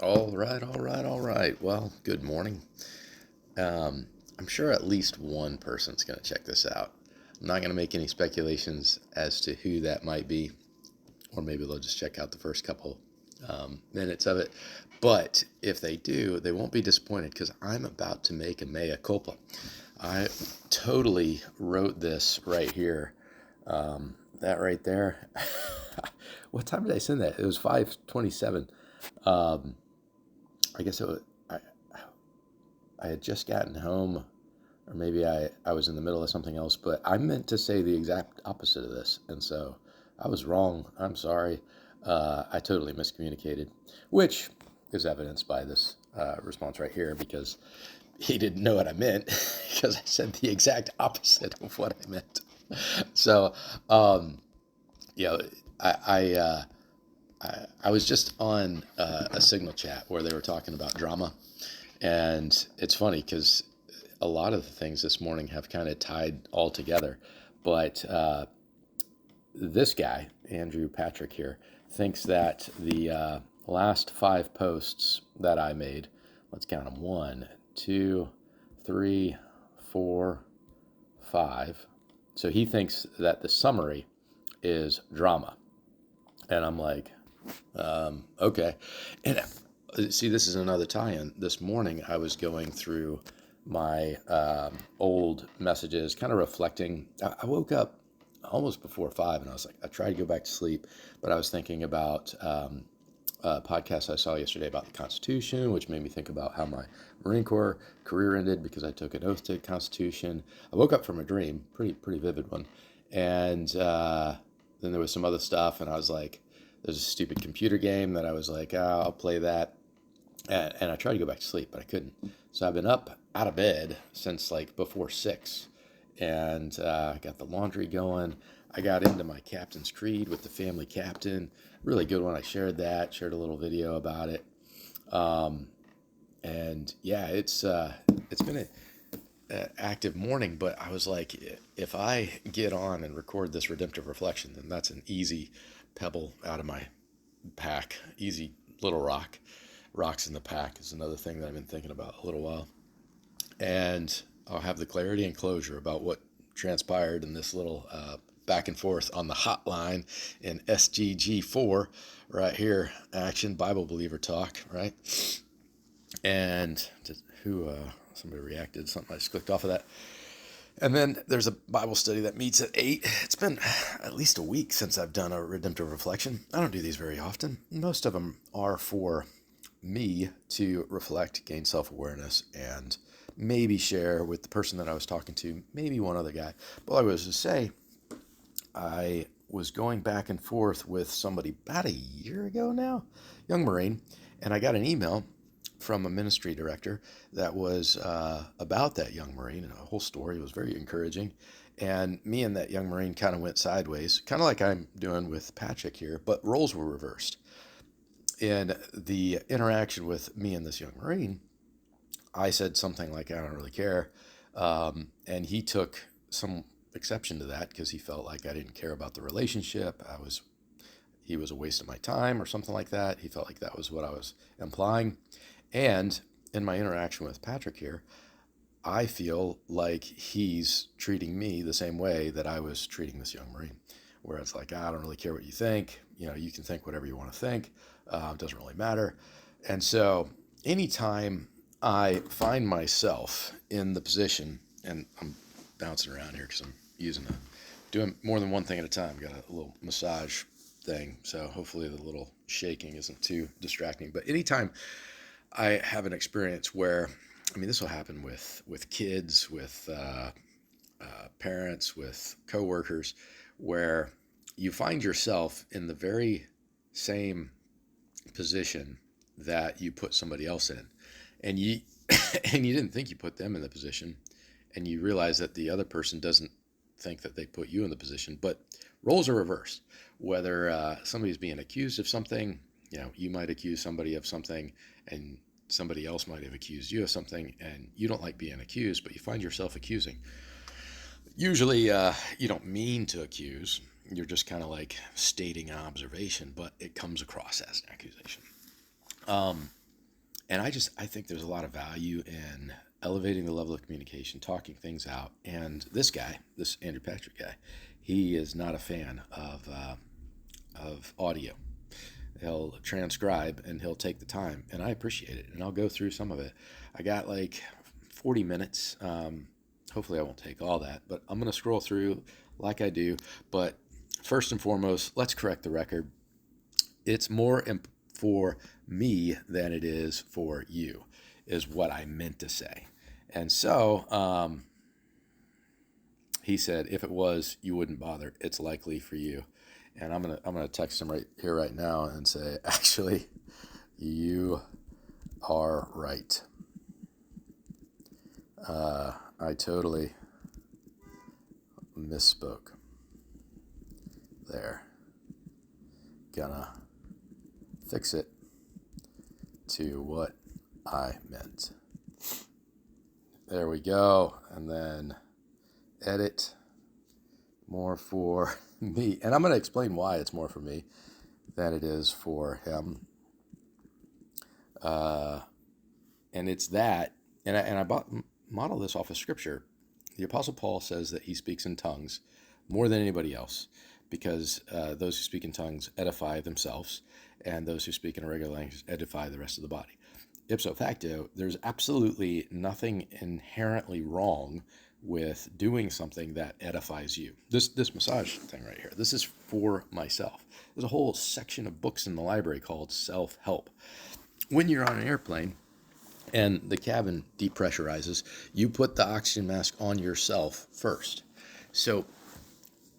All right. Well, good morning. I'm sure at least one person's going to check this out. I'm not going to make any speculations as to who that might be, or maybe they'll just check out the first couple minutes of it. But if they do, they won't be disappointed because I'm about to make a mea culpa. I totally wrote this right here. That right there. What time did I send that? It was 5:27. Um, I guess it was, I had just gotten home, or maybe I was in the middle of something else, but I meant to say the exact opposite of this. And so I was wrong. I'm sorry. I totally miscommunicated, which is evidenced by this response right here because he didn't know what I meant because I said the exact opposite of what I meant. So, you know, I, I, uh, I was just on a Signal chat where they were talking about drama. And it's funny because a lot of the things this morning have kind of tied all together. But this guy, Andrew Patrick here, thinks that the last 5 posts that I made, let's count them: 1, 2, 3, 4, 5. So he thinks that the summary is drama. And I'm like, okay. And see, this is another tie-in. This morning, I was going through my old messages, kind of reflecting. I woke up almost before 5, and I was like, I tried to go back to sleep, but I was thinking about a podcast I saw yesterday about the Constitution, which made me think about how my Marine Corps career ended because I took an oath to the Constitution. I woke up from a dream, pretty vivid one, and then there was some other stuff, and I was like, there's a stupid computer game that I was like, I'll play that. And I tried to go back to sleep, but I couldn't. So I've been up out of bed since like before 6. And I got the laundry going. I got into my Captain's Creed with the family captain. Really good one. I shared a little video about it. And yeah, it's been an active morning, but I was like, if I get on and record this redemptive reflection, then that's an easy pebble out of my pack, easy little rock. Rocks in the pack is another thing that I've been thinking about a little while. And I'll have the clarity and closure about what transpired in this little back and forth on the hotline in SDG-4 right here. Action Bible Believer Talk, right? And somebody reacted, something I just clicked off of that. And then there's a Bible study that meets at 8. It's been at least a week since I've done a redemptive reflection. I don't do these very often. Most of them are for me to reflect, gain self-awareness, and maybe share with the person that I was talking to, maybe one other guy. But I was to say, I was going back and forth with somebody about a year ago now, young Marine, and I got an email from a ministry director that was about that young Marine, and a whole story. It was very encouraging. And me and that young Marine kind of went sideways, kind of like I'm doing with Patrick here, but roles were reversed. In the interaction with me and this young Marine, I said something like, I don't really care. And he took some exception to that because he felt like I didn't care about the relationship. He was a waste of my time or something like that. He felt like that was what I was implying. And in my interaction with Patrick here, I feel like he's treating me the same way that I was treating this young Marine, where it's like, I don't really care what you think. You can think whatever you want to think. It doesn't really matter. And so anytime I find myself in the position, and I'm bouncing around here because I'm doing more than one thing at a time. Got a little massage thing, so hopefully the little shaking isn't too distracting. But anytime I have an experience where, this will happen with kids, with parents, with coworkers, where you find yourself in the very same position that you put somebody else in, and you and you didn't think you put them in the position, and you realize that the other person doesn't think that they put you in the position, but roles are reversed. Whether somebody's being accused of something, you might accuse somebody of something, and somebody else might have accused you of something, and you don't like being accused, but you find yourself accusing. Usually, you don't mean to accuse. You're just kind of like stating an observation, but it comes across as an accusation. And I think there's a lot of value in elevating the level of communication, talking things out. And this guy, this Andrew Patrick guy, he is not a fan of audio. He'll transcribe and he'll take the time, and I appreciate it. And I'll go through some of it. I got like 40 minutes. Hopefully I won't take all that, but I'm going to scroll through like I do. But first and foremost, let's correct the record. It's more for me than it is for you, is what I meant to say. And so he said, if it was, you wouldn't bother. It's likely for you. And I'm gonna text him right here, right now, and say, actually, you are right. I totally misspoke there. Gonna fix it to what I meant. There we go. And then edit, more for me. And I'm going to explain why it's more for me than it is for him. And it's that, and I model this off of Scripture. The Apostle Paul says that he speaks in tongues more than anybody else, because those who speak in tongues edify themselves, and those who speak in a regular language edify the rest of the body. Ipso facto, there's absolutely nothing inherently wrong with doing something that edifies you. This massage thing right here, this is for myself. There's a whole section of books in the library called self-help. When you're on an airplane and the cabin depressurizes, you put the oxygen mask on yourself first. So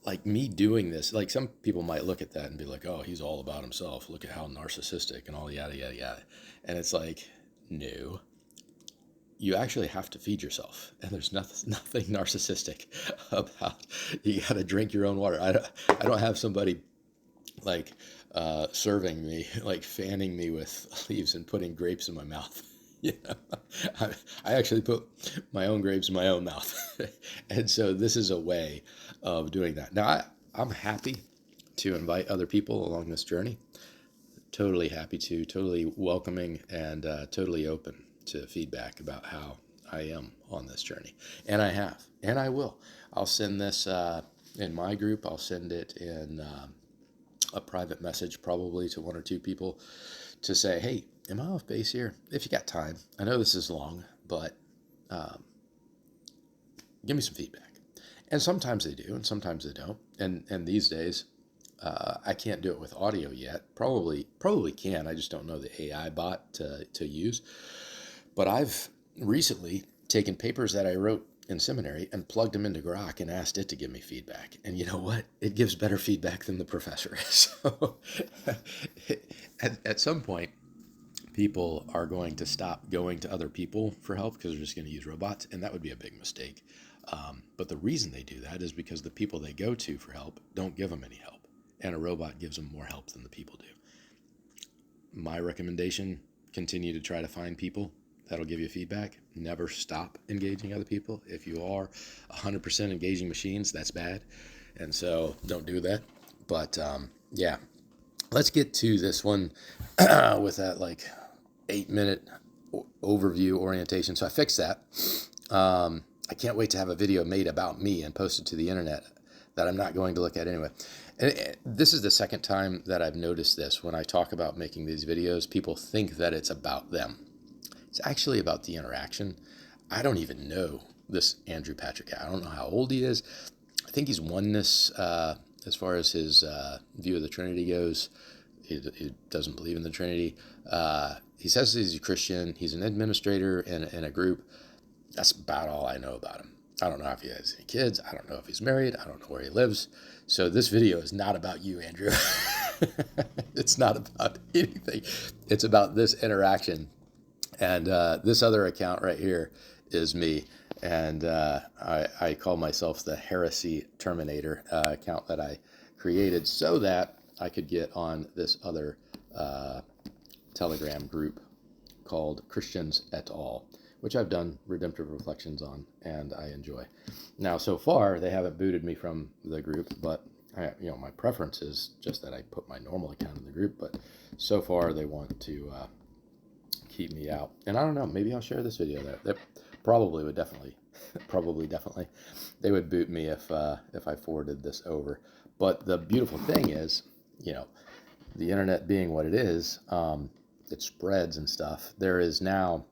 like me doing this, like some people might look at that and be like, oh, he's all about himself. Look at how narcissistic and all yada, yada, yada. And it's like, no, you actually have to feed yourself. And there's nothing narcissistic about, you got to drink your own water. I don't have somebody like serving me, like fanning me with leaves and putting grapes in my mouth. You know, I actually put my own grapes in my own mouth. And so this is a way of doing that. Now, I'm happy to invite other people along this journey. Totally happy to, totally welcoming, and totally open to feedback about how I am on this journey. And I have, and I will. I'll send this in my group. I'll send it in a private message probably to one or two people to say, hey, am I off base here? If you got time. I know this is long, but give me some feedback. And sometimes they do, and sometimes they don't. And these days, I can't do it with audio yet. Probably can. I just don't know the AI bot to use. But I've recently taken papers that I wrote in seminary and plugged them into Grok and asked it to give me feedback. And you know what? It gives better feedback than the professor. So at some point, people are going to stop going to other people for help because they're just going to use robots, and that would be a big mistake. But the reason they do that is because the people they go to for help don't give them any help, and a robot gives them more help than the people do. My recommendation, continue to try to find people that'll give you feedback. Never stop engaging other people. If you are 100% engaging machines, that's bad, and so don't do that. But yeah, let's get to this one with that like 8-minute overview orientation. So I fixed that. I can't wait to have a video made about me and posted to the internet that I'm not going to look at anyway. And this is the second time that I've noticed this. When I talk about making these videos, people think that it's about them. It's actually about the interaction. I don't even know this Andrew Patrick. I don't know how old he is. I think he's oneness as far as his view of the Trinity goes. He doesn't believe in the Trinity. He says he's a Christian. He's an administrator in a group. That's about all I know about him. I don't know if he has any kids. I don't know if he's married. I don't know where he lives. So this video is not about you, Andrew. It's not about anything. It's about this interaction. And this other account right here is me. And I call myself the Heresy Terminator account that I created so that I could get on this other Telegram group called Christians et al., which I've done redemptive reflections on, and I enjoy. Now, so far, they haven't booted me from the group, but my preference is just that I put my normal account in the group, but so far they want to keep me out. And I don't know, maybe I'll share this video there. That probably would definitely, definitely, they would boot me if I forwarded this over. But the beautiful thing is, you know, the internet being what it is, it spreads and stuff. There is now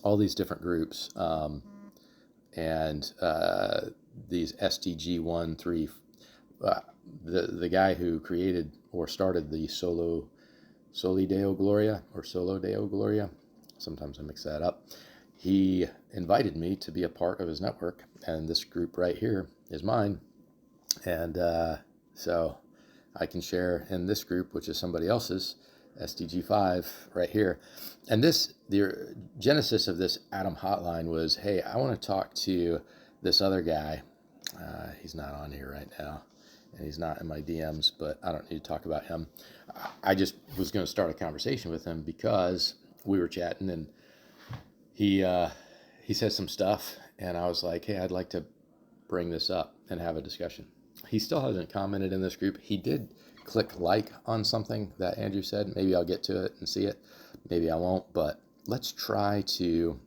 all these different groups, and these SDG-1, 3, the guy who created or started the Soli Deo Gloria or Solo Deo Gloria, sometimes I mix that up, he invited me to be a part of his network, and this group right here is mine. And so I can share in this group, which is somebody else's, SDG-5 right here. And this, the genesis of this Atom hotline was, hey, I want to talk to this other guy. He's not on here right now, and he's not in my DMs, but I don't need to talk about him. I just was going to start a conversation with him because we were chatting, and he said some stuff, and I was like, hey, I'd like to bring this up and have a discussion. He still hasn't commented in this group. He did click like on something that Andrew said. Maybe I'll get to it and see it. Maybe I won't, but let's try to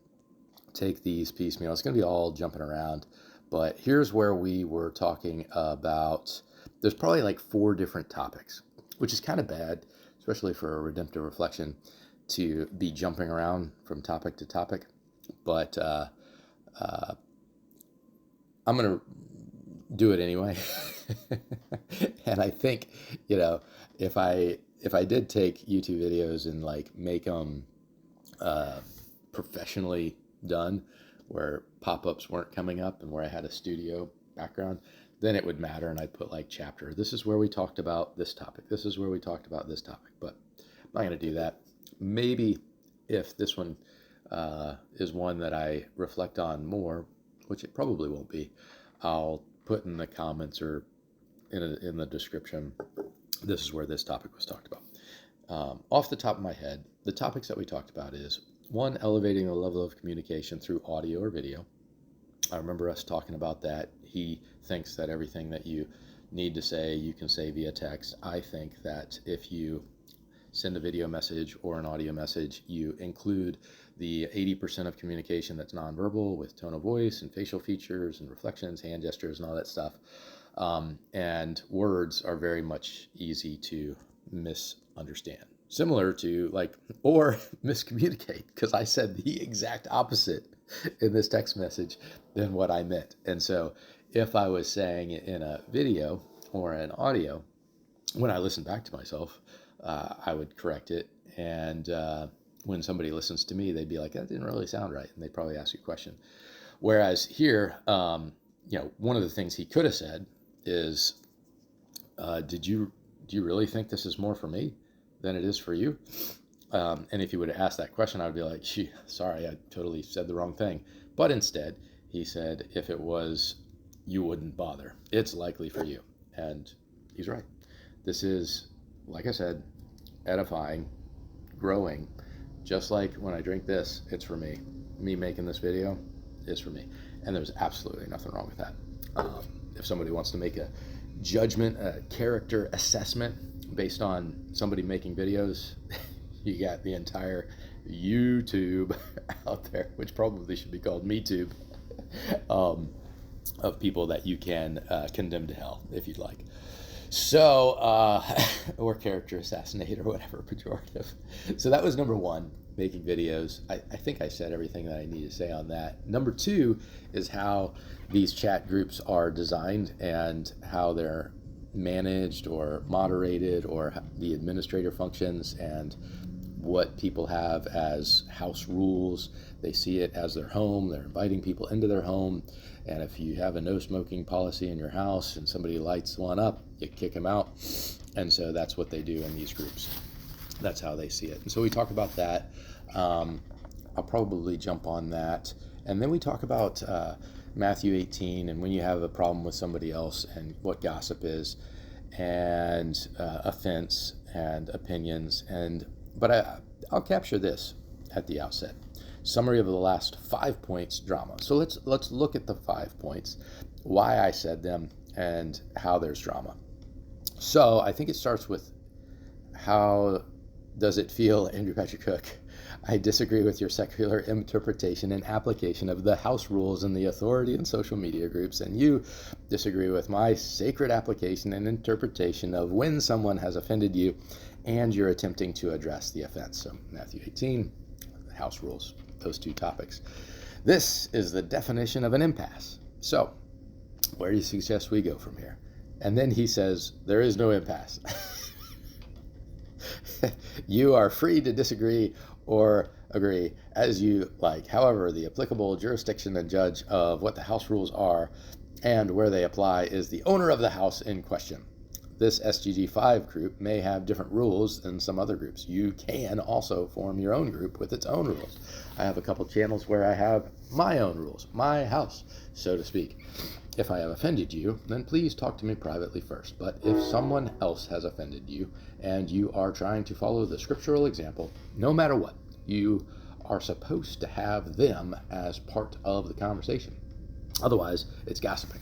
take these piecemeal. It's going to be all jumping around, but here's where we were talking about, there's probably like 4 different topics, which is kind of bad, especially for a redemptive reflection, to be jumping around from topic to topic. But I'm going to do it anyway. And I think, you know, if I did take YouTube videos and like make them professionally done, where pop-ups weren't coming up and where I had a studio background, then it would matter, and I'd put like chapter, this is where we talked about this topic, this is where we talked about this topic. But I'm not going to do that. Maybe if this one is one that I reflect on more, which it probably won't be, I'll put in the comments or in the description, this is where this topic was talked about. Off the top of my head, the topics that we talked about is, 1, elevating the level of communication through audio or video. I remember us talking about that. He thinks that everything that you need to say, you can say via text. I think that if you send a video message or an audio message, you include the 80% of communication that's nonverbal, with tone of voice and facial features and reflections, hand gestures, and all that stuff. And words are very much easy to misunderstand. Similar to like, or miscommunicate, because I said the exact opposite in this text message than what I meant. And so if I was saying it in a video or an audio, when I listen back to myself, I would correct it. And when somebody listens to me, they'd be like, that didn't really sound right. And they'd probably ask you a question. Whereas here, you know, one of the things he could have said is, do you really think this is more for me than it is for you? And if he would have asked that question, I would be like, gee, sorry, I totally said the wrong thing. But instead, he said, if it was, you wouldn't bother. It's likely for you. And he's right. This is, like I said, edifying, growing. Just like when I drink this, it's for me. Me making this video is for me. And there's absolutely nothing wrong with that. If somebody wants to make a judgment, a character assessment based on somebody making videos, you got the entire YouTube out there, which probably should be called MeTube, of people that you can condemn to hell if you'd like. So, or character assassinate or whatever, pejorative. So that was number 1, making videos. I think I said everything that I need to say on that. Number 2 is how these chat groups are designed and how they're managed or moderated, or the administrator functions, and what people have as house rules. They see it as their home. They're inviting people into their home. And if you have a no smoking policy in your house and somebody lights one up, you kick them out. And so that's what they do in these groups. That's how they see it. And so we talk about that. I'll probably jump on that. And then we talk about Matthew 18 and when you have a problem with somebody else, and what gossip is, and offense and opinions. But I'll capture this at the outset. Summary of the last 5 points, drama. So let's look at the 5 points, why I said them, and how there's drama. So I think it starts with, how does it feel, Andrew Patrick Cook? I disagree with your secular interpretation and application of the house rules and the authority in social media groups, and you disagree with my sacred application and interpretation of when someone has offended you and you're attempting to address the offense. So Matthew 18, house rules, those two topics. This is the definition of an impasse. So where do you suggest we go from here? And then he says, there is no impasse. You are free to disagree or agree as you like. However, the applicable jurisdiction and judge of what the house rules are and where they apply is the owner of the house in question. This SDG-5 group may have different rules than some other groups. You can also form your own group with its own rules. I have a couple channels where I have my own rules, my house, so to speak. If I have offended you, then please talk to me privately first. But if someone else has offended you and you are trying to follow the scriptural example, no matter what, you are supposed to have them as part of the conversation. Otherwise, it's gossiping.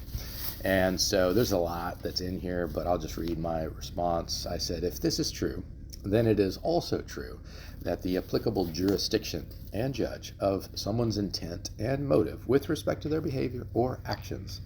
And so there's a lot that's in here, but I'll just read my response. I said, if this is true, then it is also true that the applicable jurisdiction and judge of someone's intent and motive with respect to their behavior or actions,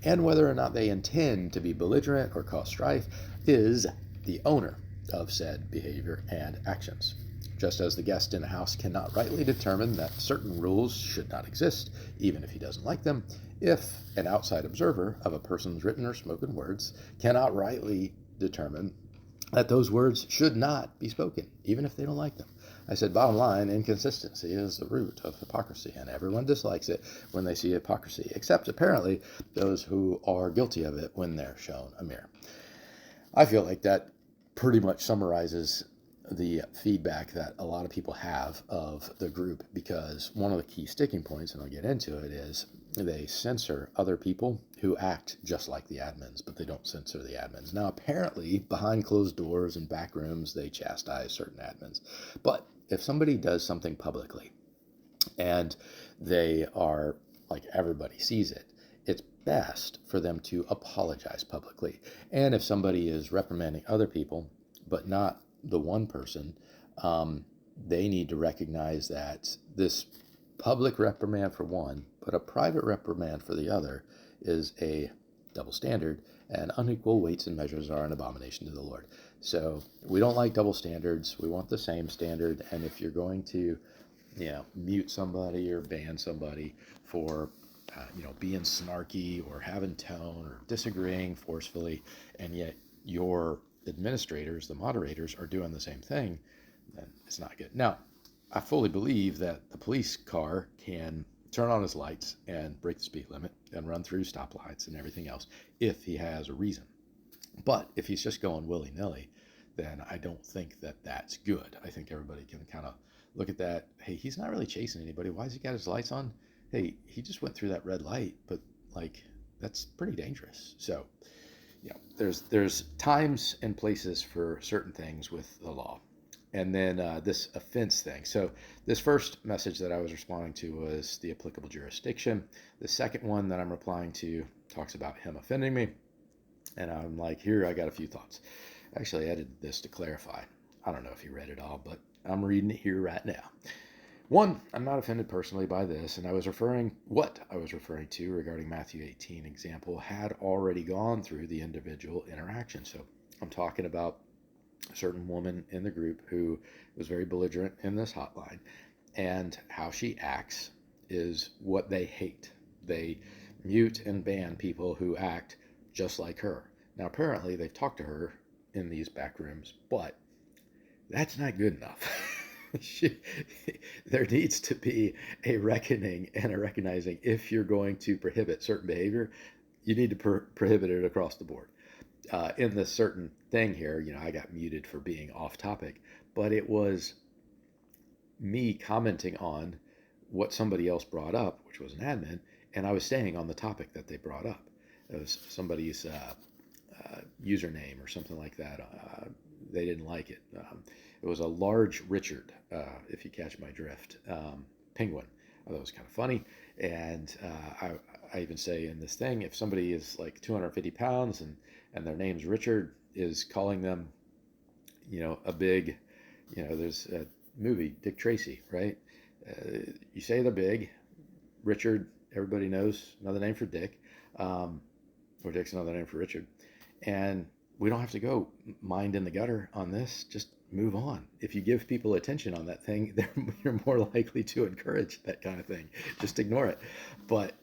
and whether or not they intend to be belligerent or cause strife, is the owner of said behavior and actions. Just as the guest in a house cannot rightly determine that certain rules should not exist, even if he doesn't like them, if an outside observer of a person's written or spoken words cannot rightly determine that those words should not be spoken, even if they don't like them. I said, bottom line, inconsistency is the root of hypocrisy, and everyone dislikes it when they see hypocrisy, except apparently those who are guilty of it when they're shown a mirror. I feel like that pretty much summarizes the feedback that a lot of people have of the group, because one of the key sticking points, and I'll get into it, is they censor other people who act just like the admins, but they don't censor the admins. Now, apparently, behind closed doors and back rooms, they chastise certain admins. But if somebody does something publicly and they are, like, everybody sees it, it's best for them to apologize publicly. And if somebody is reprimanding other people, but not the one person, they need to recognize that this public reprimand for one, but a private reprimand for the other, is a double standard, and unequal weights and measures are an abomination to the Lord. So we don't like double standards. We want the same standard. And if you're going to, mute somebody or ban somebody for, being snarky or having tone or disagreeing forcefully, and yet your administrators, the moderators, are doing the same thing, then it's not good. Now, I fully believe that the police car can turn on his lights and break the speed limit and run through stoplights and everything else if he has a reason. But if he's just going willy-nilly, then I don't think that that's good. I think everybody can kind of look at that. Hey, he's not really chasing anybody. Why has he got his lights on? Hey, he just went through that red light, but that's pretty dangerous. So, there's times and places for certain things with the law. And then this offense thing. So this first message that I was responding to was the applicable jurisdiction. The second one that I'm replying to talks about him offending me. And I'm like, here, I got a few thoughts. Actually, I edited this to clarify. I don't know if you read it all, but I'm reading it here right now. One, I'm not offended personally by this, and what I was referring to regarding Matthew 18 example had already gone through the individual interaction. So I'm talking about a certain woman in the group who was very belligerent in this hotline, and how she acts is what they hate. They mute and ban people who act just like her. Now, apparently, they've talked to her in these back rooms, but that's not good enough. There needs to be a reckoning and a recognizing. If you're going to prohibit certain behavior, you need to prohibit it across the board. In this certain thing here, I got muted for being off topic, but it was me commenting on what somebody else brought up, which was an admin, and I was staying on the topic that they brought up. It was somebody's username or something like that. They didn't like it. It was a large Richard, if you catch my drift, penguin. I thought it was kind of funny. And I even say in this thing, if somebody is like 250 pounds and their name's Richard, is calling them, a big, there's movie, Dick Tracy, right? You say they're big. Richard, everybody knows, another name for Dick, or Dick's another name for Richard. And we don't have to go mind in the gutter on this. Just move on. If you give people attention on that thing, you're more likely to encourage that kind of thing. Just ignore it. But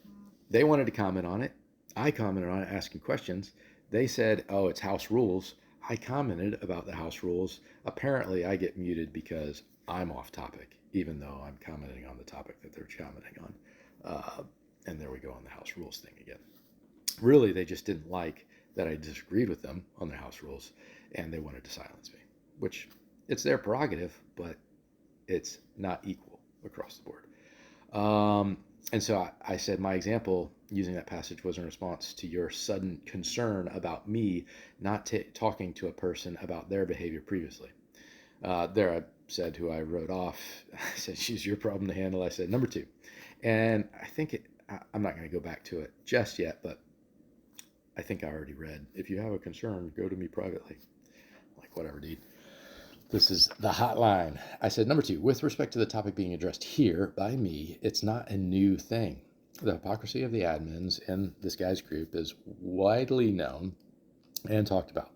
they wanted to comment on it. I commented on it, asking questions. They said, oh, it's house rules. I commented about the house rules. Apparently, I get muted because I'm off topic, even though I'm commenting on the topic that they're commenting on. And there we go on the house rules thing again. Really, they just didn't like that I disagreed with them on their house rules, and they wanted to silence me, which it's their prerogative, but it's not equal across the board. And so I said my example using that passage was in response to your sudden concern about me not talking to a person about their behavior previously. There I said who I wrote off. I said, she's your problem to handle. I said, number 2. And I think I'm not going to go back to it just yet, but I think I already read, if you have a concern, go to me privately. Like, whatever, dude. This is the hotline. I said, number 2, with respect to the topic being addressed here by me, it's not a new thing. The hypocrisy of the admins in this guy's group is widely known and talked about.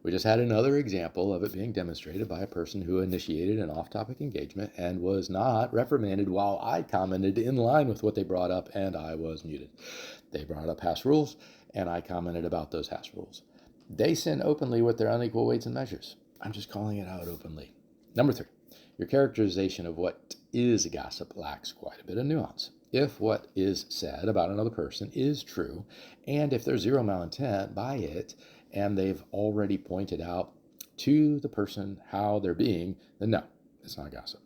We just had another example of it being demonstrated by a person who initiated an off-topic engagement and was not reprimanded while I commented in line with what they brought up, and I was muted. They brought up house rules, and I commented about those house rules. They sin openly with their unequal weights and measures. I'm just calling it out openly. Number 3, your characterization of what is gossip lacks quite a bit of nuance. If what is said about another person is true, and if there's zero malintent by it, and they've already pointed out to the person how they're being, then no, it's not gossip.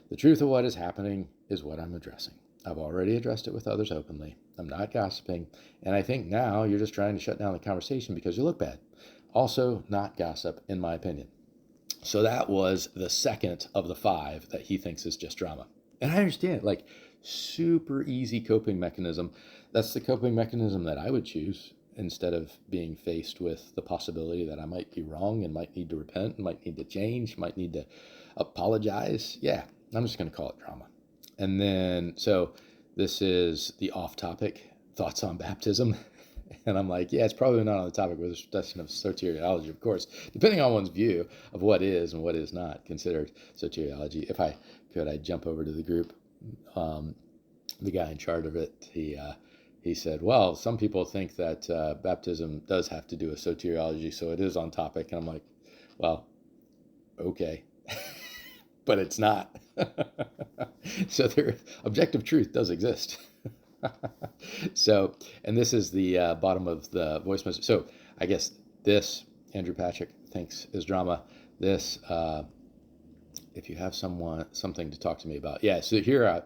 The truth of what is happening is what I'm addressing. I've already addressed it with others openly. I'm not gossiping, and I think now you're just trying to shut down the conversation because you look bad. Also, not gossip, in my opinion. So that was the second of the 5 that he thinks is just drama. And I understand, like, super easy coping mechanism. That's the coping mechanism that I would choose instead of being faced with the possibility that I might be wrong and might need to repent, might need to change, might need to apologize. Yeah, I'm just going to call it drama. And then, so this is the off-topic thoughts on baptism. And I'm like, yeah, it's probably not on the topic with the discussion of soteriology, of course, depending on one's view of what is and what is not considered soteriology. If I could, I'd jump over to the group. The guy in charge of it, he said, well, some people think that baptism does have to do with soteriology, so it is on topic. And I'm like, well, okay, but it's not. So their objective truth does exist. So, and this is the bottom of the voice message. So I guess this, Andrew Patrick thinks is drama. This, if you have something to talk to me about. Yeah, so here,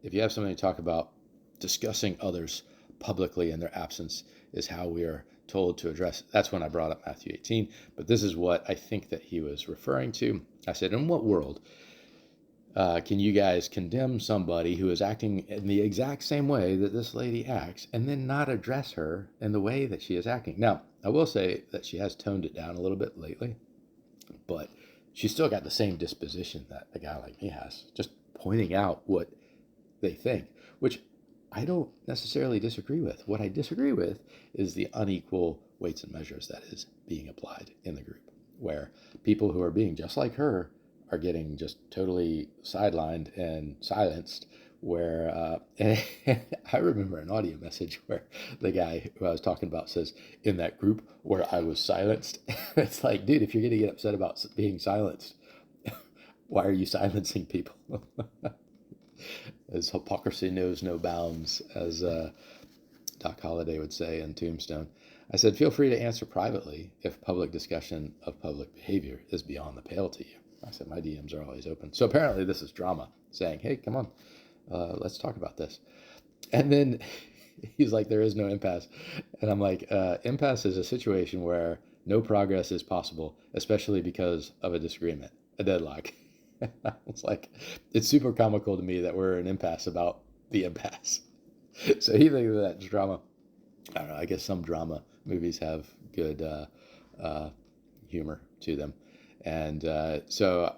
if you have something to talk about, discussing others publicly in their absence is how we are told to address. That's when I brought up Matthew 18, but this is what I think that he was referring to. I said, in what world can you guys condemn somebody who is acting in the exact same way that this lady acts and then not address her in the way that she is acting? Now, I will say that she has toned it down a little bit lately, but she's still got the same disposition that a guy like me has, just pointing out what they think, which I don't necessarily disagree with. What I disagree with is the unequal weights and measures that is being applied in the group, where people who are being just like her are getting just totally sidelined and silenced, where I remember an audio message where the guy who I was talking about says, in that group where I was silenced. It's like, dude, if you're going to get upset about being silenced, why are you silencing people? As hypocrisy knows no bounds, as Doc Holliday would say in Tombstone. I said, feel free to answer privately if public discussion of public behavior is beyond the pale to you. I said, my DMs are always open. So apparently this is drama, saying, hey, come on, let's talk about this. And then he's like, there is no impasse. And I'm like, impasse is a situation where no progress is possible, especially because of a disagreement, a deadlock. It's like, it's super comical to me that we're in an impasse about the impasse. So he thinks that's drama. I don't know, I guess some drama movies have good humor to them. And so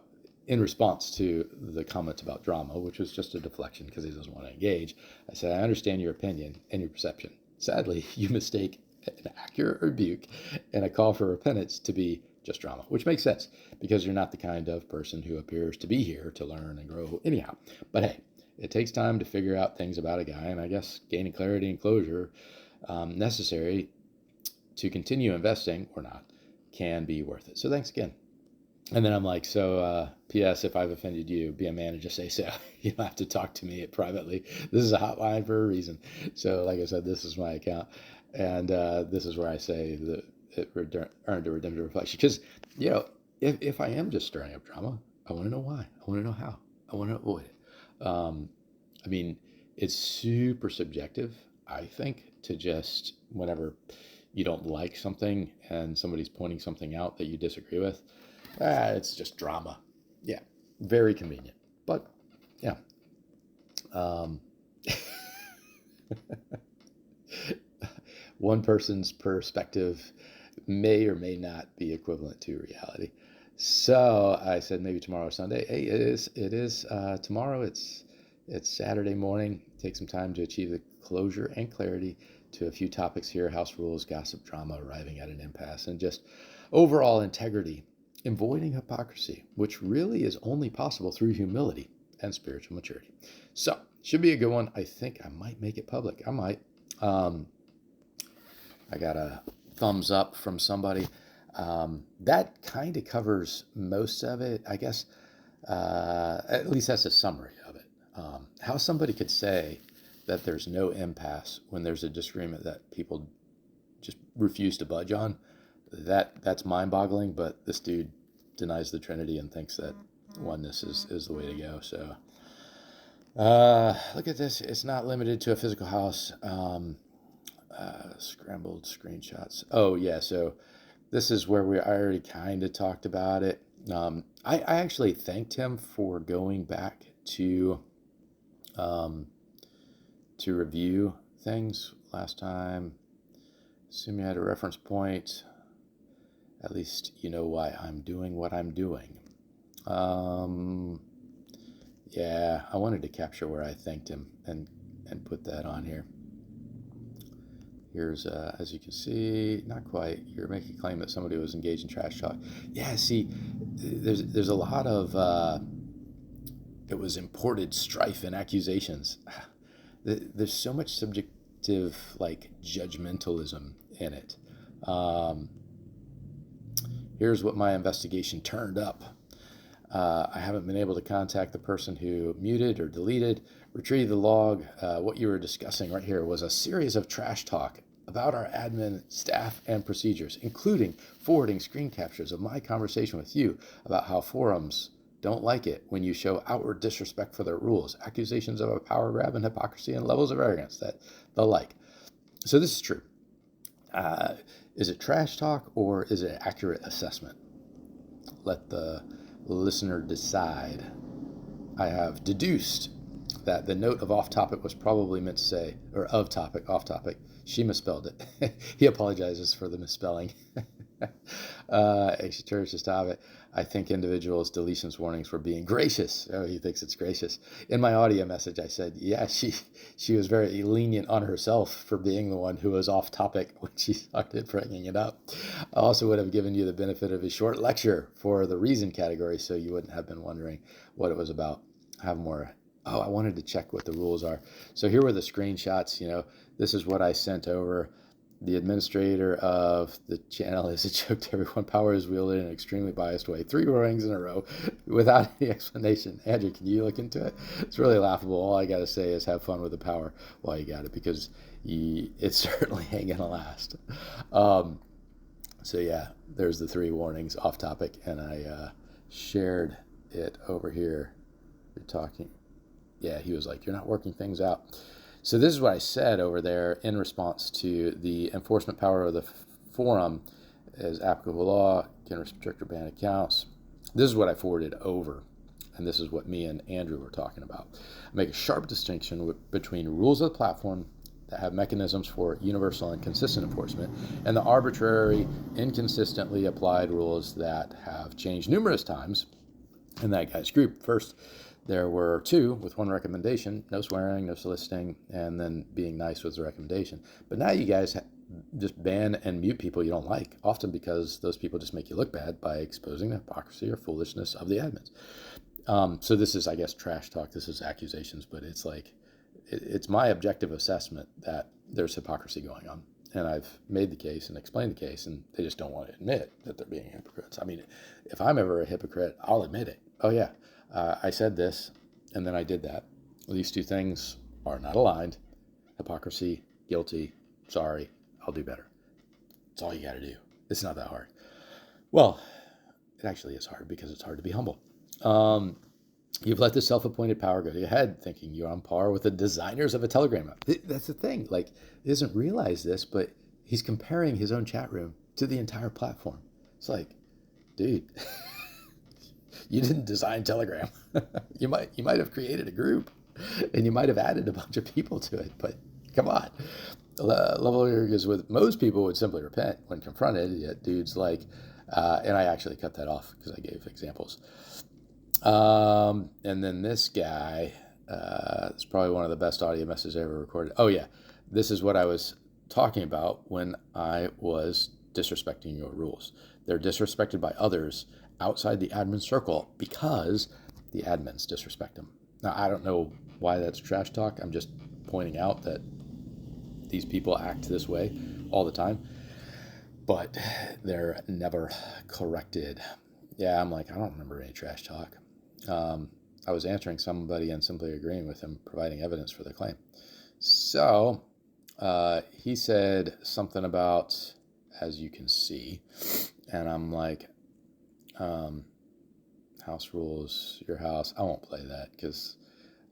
in response to the comments about drama, which was just a deflection because he doesn't want to engage, I said, I understand your opinion and your perception. Sadly, you mistake an accurate rebuke and a call for repentance to be just drama, which makes sense because you're not the kind of person who appears to be here to learn and grow anyhow. But hey, it takes time to figure out things about a guy, and I guess gaining clarity and closure necessary to continue investing or not can be worth it. So thanks again. And then I'm like, so P.S. if I've offended you, be a man and just say so. You don't have to talk to me privately. This is a hotline for a reason. So like I said, this is my account. And this is where I say that it earned a redemptive reflection. Because, if I am just stirring up drama, I want to know why. I want to know how. I want to avoid it. It's super subjective, I think, to just whenever you don't like something and somebody's pointing something out that you disagree with, it's just drama. Yeah, very convenient. But, yeah. One person's perspective may or may not be equivalent to reality. So I said maybe tomorrow or Sunday. Hey, it is tomorrow. It's Saturday morning. Take some time to achieve the closure and clarity to a few topics here: house rules, gossip, drama, arriving at an impasse, and just overall integrity, avoiding hypocrisy, which really is only possible through humility and spiritual maturity. So should be a good one. I think I might make it public. I might. I got a thumbs up from somebody. That kind of covers most of it, I guess. At least that's a summary of it. How somebody could say that there's no impasse when there's a disagreement that people just refuse to budge on, that's mind-boggling. But this dude denies the Trinity and thinks that oneness is the way to go. So look at this. It's not limited to a physical house. Scrambled screenshots. Oh yeah, so this is where I already kind of talked about it. I actually thanked him for going back to review things last time. Assume you had a reference point. At least you know why I'm doing what I'm doing. Yeah, I wanted to capture where I thanked him and put that on here. Here's, as you can see, not quite. You're making a claim that somebody was engaged in trash talk. Yeah, see, there's a lot of, it was imported strife and accusations. There's so much subjective, judgmentalism in it. Here's what my investigation turned up. I haven't been able to contact the person who muted or deleted, retrieve the log. What you were discussing right here was a series of trash talk about our admin staff and procedures, including forwarding screen captures of my conversation with you about how forums don't like it when you show outward disrespect for their rules, accusations of a power grab and hypocrisy, and levels of arrogance that the like. So this is true. Is it trash talk or is it an accurate assessment? Let the listener decide. I have deduced that the note of off topic was probably meant to say, or of topic, off topic. She misspelled it. He apologizes for the misspelling. She turns to stop it. I think individuals' deletions warnings were being gracious. Oh, he thinks it's gracious. In my audio message, I said, yeah, she was very lenient on herself for being the one who was off topic when she started bringing it up. I also would have given you the benefit of a short lecture for the reason category, so you wouldn't have been wondering what it was about. Have more. Oh, I wanted to check what the rules are. So here were the screenshots. This is what I sent over. The administrator of the channel is a joke to everyone. Power is wielded in an extremely biased way. 3 warnings in a row without any explanation. Andrew, can you look into it? It's really laughable. All I got to say is have fun with the power while you got it, because it's certainly ain't going to last. So yeah, there's the 3 warnings off topic, and I shared it over here. You're talking. Yeah, he was like, you're not working things out. So this is what I said over there in response to the enforcement power of the forum as applicable law, can restrict or ban accounts. This is what I forwarded over, and this is what me and Andrew were talking about. I make a sharp distinction between rules of the platform that have mechanisms for universal and consistent enforcement, and the arbitrary, inconsistently applied rules that have changed numerous times in that guy's group. First, there were 2 with 1 recommendation: no swearing, no soliciting, and then being nice was the recommendation. But now you guys just ban and mute people you don't like, often because those people just make you look bad by exposing the hypocrisy or foolishness of the admins. So this is, I guess, trash talk. This is accusations, but it's like, it's my objective assessment that there's hypocrisy going on. And I've made the case and explained the case, and they just don't want to admit that they're being hypocrites. I mean, if I'm ever a hypocrite, I'll admit it. Oh yeah, I said this, and then I did that. Well, these 2 things are not aligned. Hypocrisy, guilty, sorry, I'll do better. It's all you got to do. It's not that hard. Well, it actually is hard because it's hard to be humble. You've let the self-appointed power go to your head, thinking you're on par with the designers of a Telegram app. That's the thing. Like, he doesn't realize this, but he's comparing his own chat room to the entire platform. It's like, dude, you didn't design Telegram. You might have created a group, and you might have added a bunch of people to it, but come on. Level is with most people would simply repent when confronted. Yet dudes like, and I actually cut that off because I gave examples. And then this guy, it's probably one of the best audio messages I ever recorded. Oh yeah, this is what I was talking about when I was disrespecting your rules. They're disrespected by others outside the admin circle because the admins disrespect them. Now, I don't know why that's trash talk. I'm just pointing out that these people act this way all the time, but they're never corrected. Yeah, I'm like, I don't remember any trash talk. I was answering somebody and simply agreeing with him, providing evidence for the claim. So he said something about, as you can see, and I'm like, house rules, your house. I won't play that because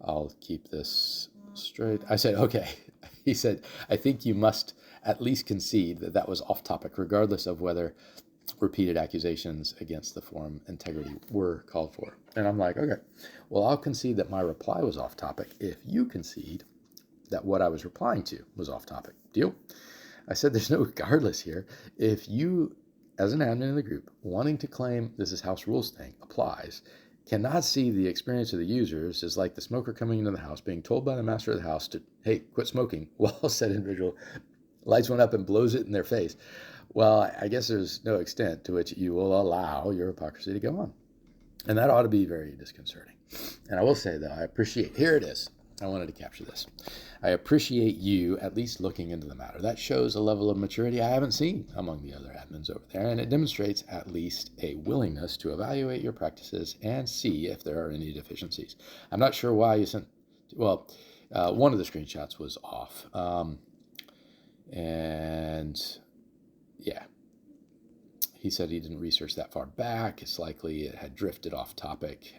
I'll keep this straight. I said, okay. He said, I think you must at least concede that that was off topic, regardless of whether repeated accusations against the forum integrity were called for. And I'm like, okay, well, I'll concede that my reply was off topic if you concede that what I was replying to was off topic. Deal? I said, there's no regardless here. If you, as an admin in the group, wanting to claim this is house rules thing applies, cannot see the experience of the users is like the smoker coming into the house, being told by the master of the house to, hey, quit smoking, while said individual lights one up and blows it in their face. Well, I guess there's no extent to which you will allow your hypocrisy to go on. And that ought to be very disconcerting. And I will say that I appreciate, here it is. I wanted to capture this. I appreciate you at least looking into the matter. That shows a level of maturity I haven't seen among the other admins over there, and it demonstrates at least a willingness to evaluate your practices and see if there are any deficiencies. I'm not sure why you sent, well, one of the screenshots was off. And yeah, he said he didn't research that far back. It's likely it had drifted off topic.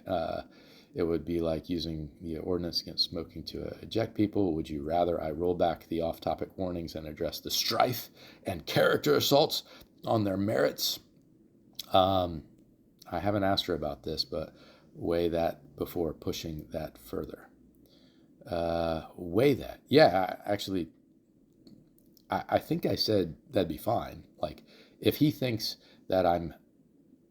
It would be like using the ordinance against smoking to eject people. Would you rather I roll back the off-topic warnings and address the strife and character assaults on their merits? I haven't asked her about this, but weigh that before pushing that further. Weigh that. Yeah, actually, I think I said that'd be fine. Like, if he thinks that I'm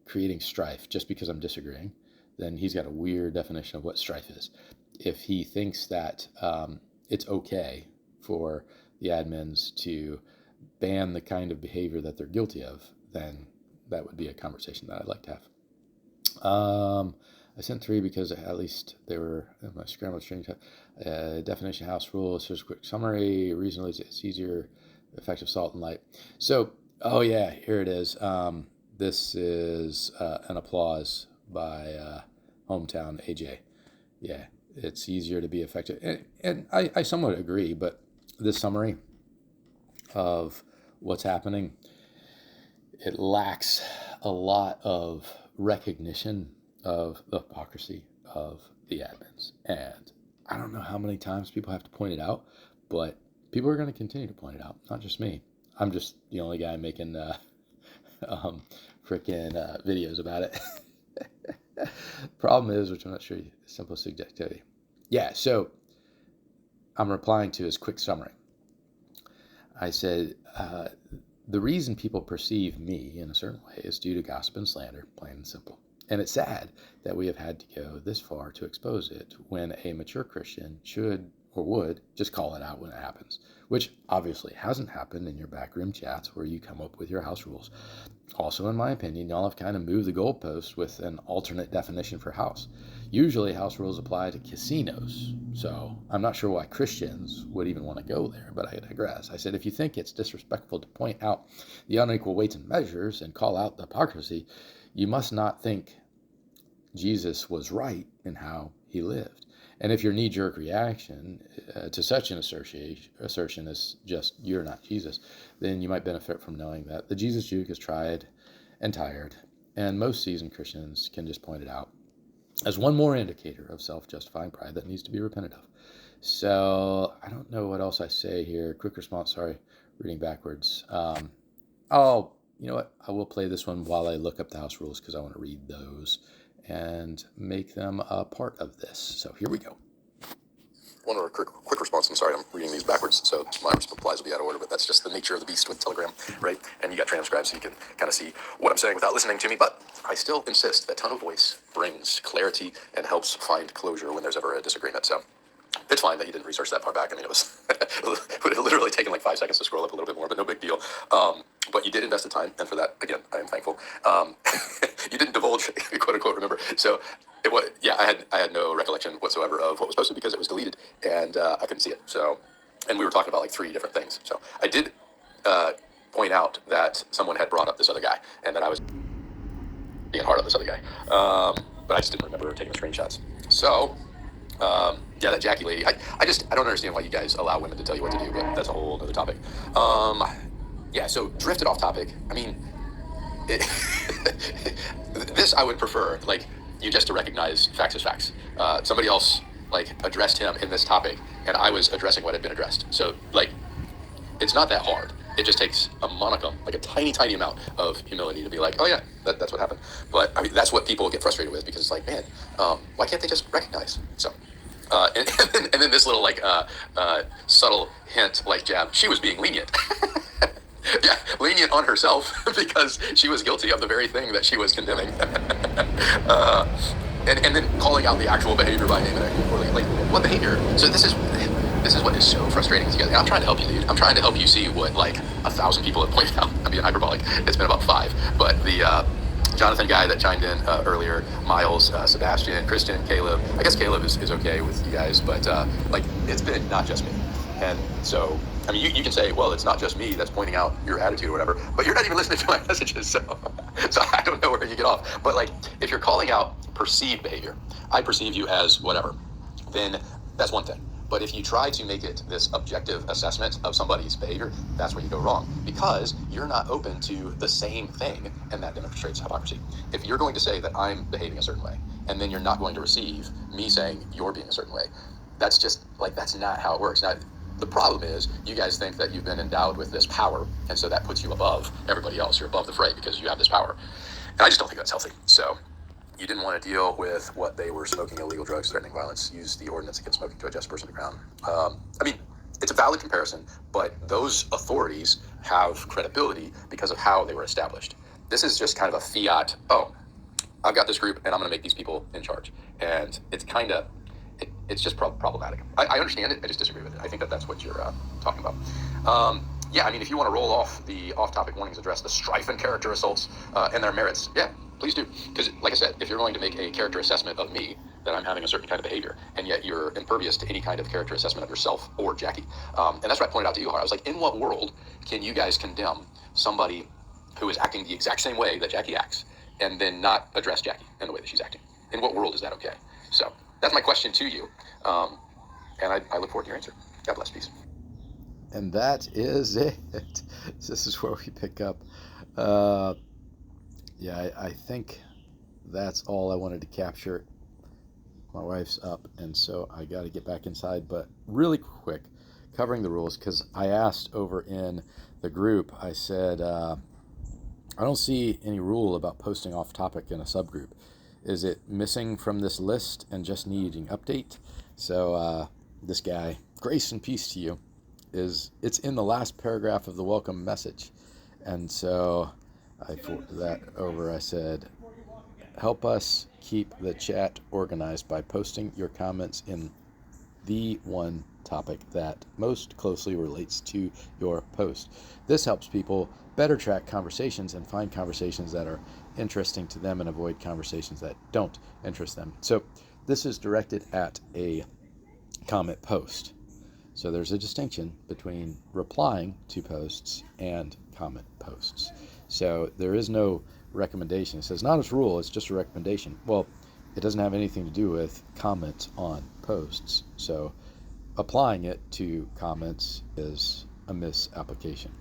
creating strife just because I'm disagreeing, then he's got a weird definition of what strife is. If he thinks that it's okay for the admins to ban the kind of behavior that they're guilty of, then that would be a conversation that I'd like to have. I sent 3 because at least they were in my scrambled string. Definition, house rules, here's a quick summary. Reasonably, it's easier, effective salt and light. So, oh yeah, here it is. This is an applause by hometown AJ. Yeah, it's easier to be effective. And I somewhat agree, but this summary of what's happening, it lacks a lot of recognition of the hypocrisy of the admins. And I don't know how many times people have to point it out, but people are going to continue to point it out, not just me. I'm just the only guy making freaking videos about it. Problem is, which I'm not sure, simple subjectivity. Yeah, so I'm replying to his quick summary. I said, the reason people perceive me in a certain way is due to gossip and slander, plain and simple. And it's sad that we have had to go this far to expose it when a mature Christian should or would just call it out when it happens, which obviously hasn't happened in your backroom chats where you come up with your house rules. Also, in my opinion, y'all have kind of moved the goalposts with an alternate definition for house. Usually house rules apply to casinos, so I'm not sure why Christians would even want to go there, but I digress. I said, if you think it's disrespectful to point out the unequal weights and measures and call out the hypocrisy, you must not think Jesus was right in how he lived. And if your knee-jerk reaction to such an assertion is just, you're not Jesus, then you might benefit from knowing that the Jesus juke is tried and tired, and most seasoned Christians can just point it out as one more indicator of self-justifying pride that needs to be repented of. So I don't know what else I say here. Quick response, sorry, reading backwards. You know what? I will play this one while I look up the house rules because I want to read those and make them a part of this. So here we go. One more quick response. I'm sorry, I'm reading these backwards, so my replies will be out of order, but that's just the nature of the beast with Telegram, right? And you got transcribes, so you can kind of see what I'm saying without listening to me, but I still insist that tone of voice brings clarity and helps find closure when there's ever a disagreement. So it's fine that you didn't research that far back. I mean, it would have literally taken like 5 seconds to scroll up a little bit more, but no big deal. But you did invest the time, and for that, again, I am thankful. You didn't divulge, quote unquote, remember. So it was, yeah, I had no recollection whatsoever of what was posted because it was deleted, and I couldn't see it. So, and we were talking about like 3 different things. So I did point out that someone had brought up this other guy, and that I was being hard on this other guy. But I just didn't remember taking the screenshots. So. Yeah, that Jackie lady. I don't understand why you guys allow women to tell you what to do, but that's a whole other topic. Yeah, so drifted off topic. I mean, this I would prefer, like, you just to recognize facts as facts. Somebody else, like, addressed him in this topic, and I was addressing what had been addressed. So, like, it's not that hard. It just takes a monicum, like a tiny, tiny amount of humility to be like, oh yeah, that's what happened. But I mean, that's what people get frustrated with because it's like, man, why can't they just recognize? So, and then this little like subtle hint, like jab, she was being lenient. Yeah, lenient on herself because she was guilty of the very thing that she was condemning. And then calling out the actual behavior by name and poorly. Like, what behavior? So this is what is so frustrating to you guys. And I'm trying to help you, dude. I'm trying to help you see what like 1,000 people have pointed out. I'm being hyperbolic. It's been about 5. But the Jonathan guy that chimed in earlier, Miles, Sebastian, Christian, Caleb. I guess Caleb is okay with you guys, but like it's been not just me. And so, I mean, you can say, well, it's not just me that's pointing out your attitude or whatever, but you're not even listening to my messages, so I don't know where you get off. But like, if you're calling out perceived behavior, I perceive you as whatever, then that's one thing. But if you try to make it this objective assessment of somebody's behavior, that's where you go wrong, because you're not open to the same thing, and that demonstrates hypocrisy. If you're going to say that I'm behaving a certain way, and then you're not going to receive me saying you're being a certain way, that's just, like, that's not how it works. Now, the problem is you guys think that you've been endowed with this power, and so that puts you above everybody else. You're above the fray because you have this power. And I just don't think that's healthy. So you didn't want to deal with what they were smoking illegal drugs, threatening violence, use the ordinance against smoking to adjust a person to ground. I mean, it's a valid comparison, but those authorities have credibility because of how they were established. This is just kind of a fiat, oh, I've got this group and I'm going to make these people in charge. And it's kind of, it's just problematic. I understand it, I just disagree with it. I think that that's what you're talking about. Yeah, I mean, if you want to roll off the off-topic warnings, address the strife and character assaults and their merits, yeah, please do. Because, like I said, if you're going to make a character assessment of me, that I'm having a certain kind of behavior, and yet you're impervious to any kind of character assessment of yourself or Jackie. And that's what I pointed out to you, Har. I was like, in what world can you guys condemn somebody who is acting the exact same way that Jackie acts, and then not address Jackie in the way that she's acting? In what world is that okay? So that's my question to you. And I look forward to your answer. God bless. Peace. And that is it. This is where we pick up. Yeah, I think that's all I wanted to capture. My wife's up, and so I got to get back inside. But really quick, covering the rules, because I asked over in the group, I said, I don't see any rule about posting off topic in a subgroup. Is it missing from this list and just needing update? So this guy, grace and peace to you, it's in the last paragraph of the welcome message. And so I forwarded that over. I said, help us keep the chat organized by posting your comments in the one topic that most closely relates to your post. This helps people better track conversations and find conversations that are interesting to them and avoid conversations that don't interest them. So this is directed at a comment post. So there's a distinction between replying to posts and comment posts. So there is no recommendation. It says not as a rule, it's just a recommendation. Well, it doesn't have anything to do with comments on posts. So applying it to comments is a misapplication.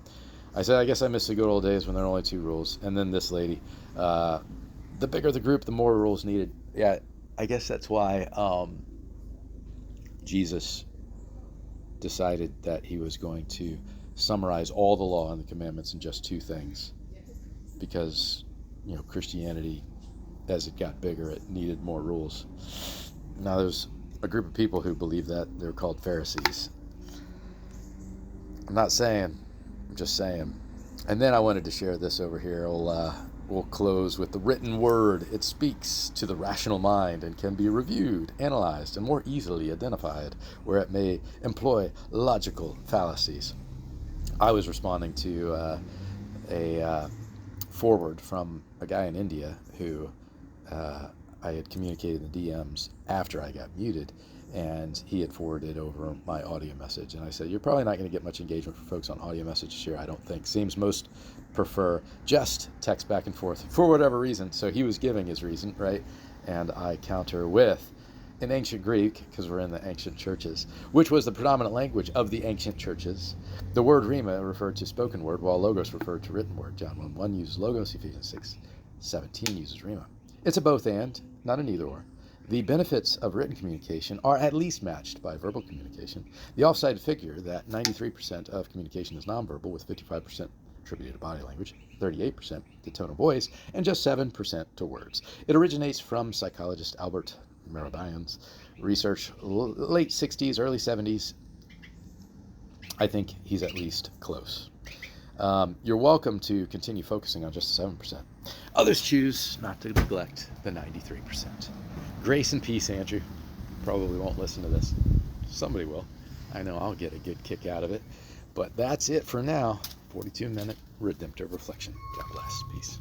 I said, I guess I miss the good old days when there were only 2 rules. And then this lady, the bigger the group, the more rules needed. Yeah, I guess that's why Jesus decided that he was going to summarize all the law and the commandments in just 2 things, because Christianity, as it got bigger, it needed more rules. Now there's a group of people who believe that. They're called Pharisees. I'm not saying, I'm just saying. And then I wanted to share this over here. We'll close with the written word. It speaks to the rational mind and can be reviewed, analyzed, and more easily identified where it may employ logical fallacies. I was responding to a forward from a guy in India who I had communicated in the DMs after I got muted, and he had forwarded over my audio message. And I said, you're probably not going to get much engagement from folks on audio messages here, I don't think. Seems most prefer just text back and forth for whatever reason. So he was giving his reason, right? And I counter with, in ancient Greek, because we're in the ancient churches, which was the predominant language of the ancient churches, the word rhema referred to spoken word, while logos referred to written word. John 1:1 uses logos, Ephesians 6:17 uses rhema. It's a both and, not an either or. The benefits of written communication are at least matched by verbal communication. The off-side figure that 93% of communication is nonverbal, with 55% attributed to body language, 38% to tone of voice, and just 7% to words. It originates from psychologist Albert Mehrabian's research, late 60s, early 70s. I think he's at least close. You're welcome to continue focusing on just the 7%. Others choose not to neglect the 93%. Grace and peace, Andrew. Probably won't listen to this. Somebody will. I know I'll get a good kick out of it. But that's it for now. 42-minute redemptive reflection. God bless. Peace.